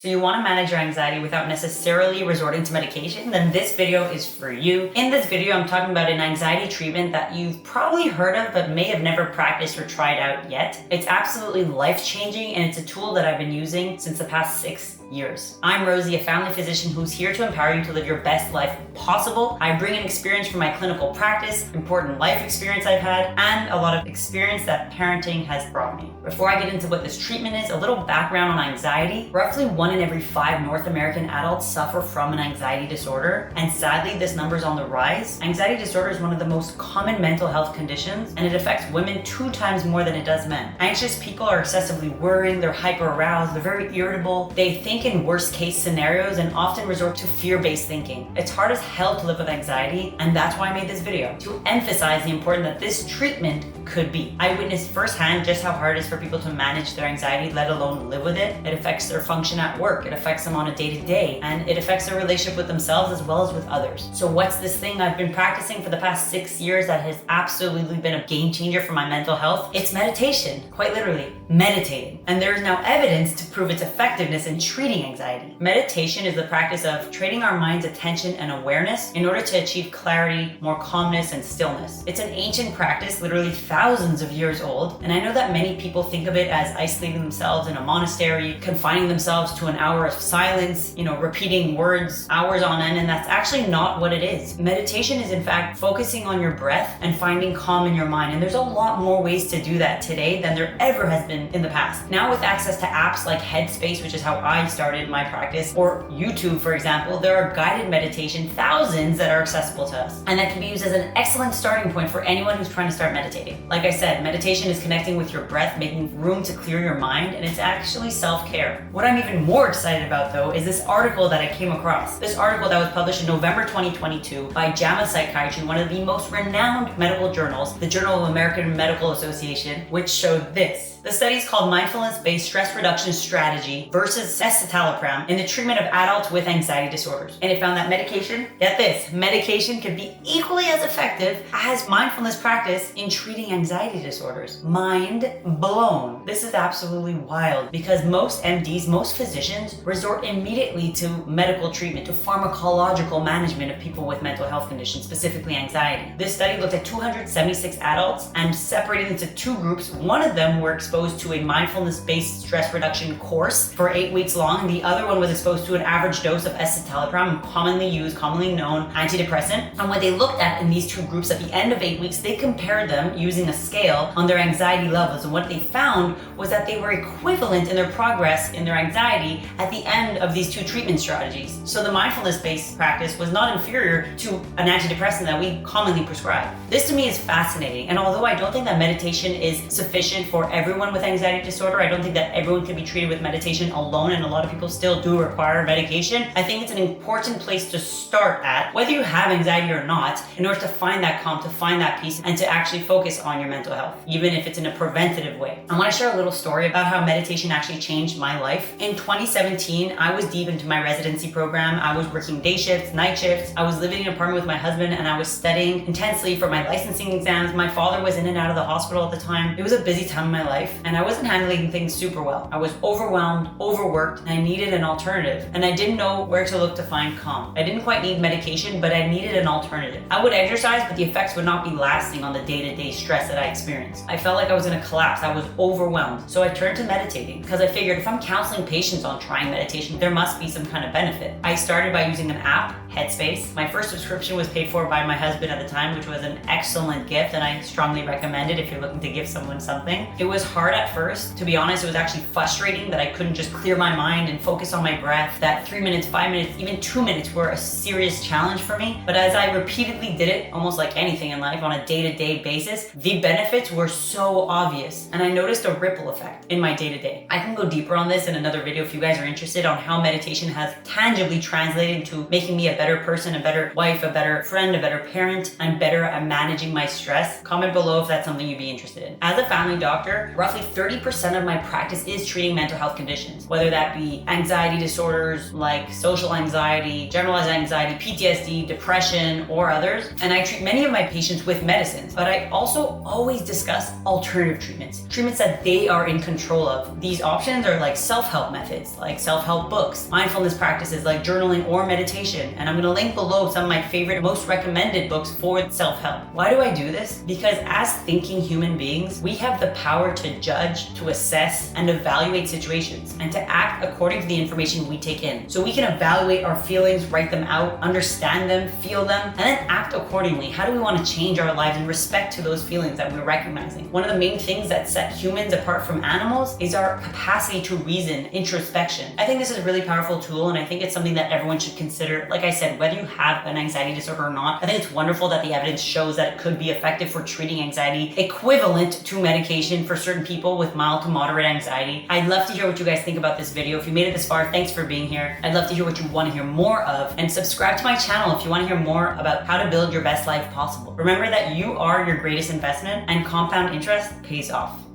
So you want to manage your anxiety without necessarily resorting to medication? Then this video is for you. In this video, I'm talking about an anxiety treatment that you've probably heard of but may have never practiced or tried out yet. It's absolutely life-changing, and it's a tool that I've been using since the past 6 years. I'm Rosi, a family physician who's here to empower you to live your best life possible. I bring an experience from my clinical practice, important life experience I've had, and a lot of experience that parenting has brought me. Before I get into what this treatment is, a little background on anxiety. Roughly 1 in every 5 North American adults suffer from an anxiety disorder, and sadly this number is on the rise. Anxiety disorder is one of the most common mental health conditions, and it affects women 2 times more than it does men. Anxious people are excessively worrying, they're hyper-aroused, they're very irritable, they think in worst-case scenarios and often resort to fear-based thinking. It's hard as hell to live with anxiety, and that's why I made this video, to emphasize the importance that this treatment could be. I witnessed firsthand just how hard it is for people to manage their anxiety, let alone live with it. It affects their function at work, it affects them on a day-to-day, and it affects their relationship with themselves as well as with others. So what's this thing I've been practicing for the past 6 years that has absolutely been a game changer for my mental health? It's meditation, quite literally, meditating. And there is now evidence to prove its effectiveness in treating anxiety. Meditation is the practice of training our mind's attention and awareness in order to achieve clarity, more calmness, and stillness. It's an ancient practice, literally thousands of years old, and I know that many people think of it as isolating themselves in a monastery, confining themselves to an hour of silence, repeating words hours on end, and that's actually not what it is. Meditation is in fact focusing on your breath and finding calm in your mind, and there's a lot more ways to do that today than there ever has been in the past. Now with access to apps like Headspace, which is how I started my practice, or YouTube for example, there are guided meditation, thousands that are accessible to us, and that can be used as an excellent starting point for anyone who's trying to start meditating. Like I said, meditation is connecting with your breath, making room to clear your mind, and it's actually self-care. What I'm even more excited about though is this article that I came across. This article that was published in November 2022 by JAMA Psychiatry, one of the most renowned medical journals, the Journal of American Medical Association, which showed this. The study is called Mindfulness-based Stress Reduction Strategy versus escitalopram in the treatment of adults with anxiety disorders. And it found that medication, get this, medication can be equally as effective as mindfulness practice in treating anxiety disorders. Mind blown. This is absolutely wild because most MDs, most physicians resort immediately to medical treatment, to pharmacological management of people with mental health conditions, specifically anxiety. This study looked at 276 adults and separated into 2 groups. One of them were exposed to a mindfulness-based stress reduction course for 8 weeks long, and the other one was exposed to an average dose of escitalopram, commonly used, commonly known antidepressant. And what they looked at in these 2 groups at the end of 8 weeks, they compared them using a scale on their anxiety levels, and what they found was that they were equivalent in their progress in their anxiety at the end of these 2 treatment strategies. So the mindfulness-based practice was not inferior to an antidepressant that we commonly prescribe. This to me is fascinating, and although I don't think that meditation is sufficient for everyone with anxiety disorder, I don't think that everyone can be treated with meditation alone, and a lot of people still do require medication. I think it's an important place to start at, whether you have anxiety or not, in order to find that calm, to find that peace, and to actually focus on your mental health, even if it's in a preventative way. I want to share a little story about how meditation actually changed my life. In 2017, I was deep into my residency program. I was working day shifts, night shifts. I was living in an apartment with my husband, and I was studying intensely for my licensing exams. My father was in and out of the hospital at the time. It was a busy time in my life, and I wasn't handling things super well. I was overwhelmed, overworked, and I needed an alternative. And I didn't know where to look to find calm. I didn't quite need medication, but I needed an alternative. I would exercise, but the effects would not be lasting on the day-to-day stress that I experienced. I felt like I was gonna collapse. I was overwhelmed. So I turned to meditating because I figured if I'm counseling patients on trying meditation, there must be some kind of benefit. I started by using an app, Headspace. My first subscription was paid for by my husband at the time, which was an excellent gift, and I strongly recommend it if you're looking to give someone something. It was hard at first. To be honest, it was actually frustrating that I couldn't just clear my mind and focus on my breath, that 3 minutes, 5 minutes, even 2 minutes were a serious challenge for me. But as I repeatedly did it, almost like anything in life on a day-to-day basis, the benefits were so obvious, and I noticed a ripple effect in my day-to-day. I can go deeper on this in another video if you guys are interested on how meditation has tangibly translated into making me a better person, a better wife, a better friend, a better parent. I'm better at managing my stress. Comment below if that's something you'd be interested in. As a family doctor, roughly roughly 30% of my practice is treating mental health conditions, whether that be anxiety disorders like social anxiety, generalized anxiety, PTSD, depression, or others. And I treat many of my patients with medicines, but I also always discuss alternative treatments that they are in control of. These options are like self-help methods, like self-help books, mindfulness practices like journaling or meditation. And I'm gonna link below some of my favorite, most recommended books for self-help. Why do I do this? Because as thinking human beings, we have the power to judge, to assess, and evaluate situations, and to act according to the information we take in. So we can evaluate our feelings, write them out, understand them, feel them, and then act accordingly. How do we want to change our lives in respect to those feelings that we're recognizing? One of the main things that set humans apart from animals is our capacity to reason, introspection. I think this is a really powerful tool, and I think it's something that everyone should consider. Like I said, whether you have an anxiety disorder or not, I think it's wonderful that the evidence shows that it could be effective for treating anxiety, equivalent to medication for certain people with mild to moderate anxiety. I'd love to hear what you guys think about this video. If you made it this far, thanks for being here. I'd love to hear what you want to hear more of, and subscribe to my channel if you want to hear more about how to build your best life possible. Remember that you are your greatest investment, and compound interest pays off.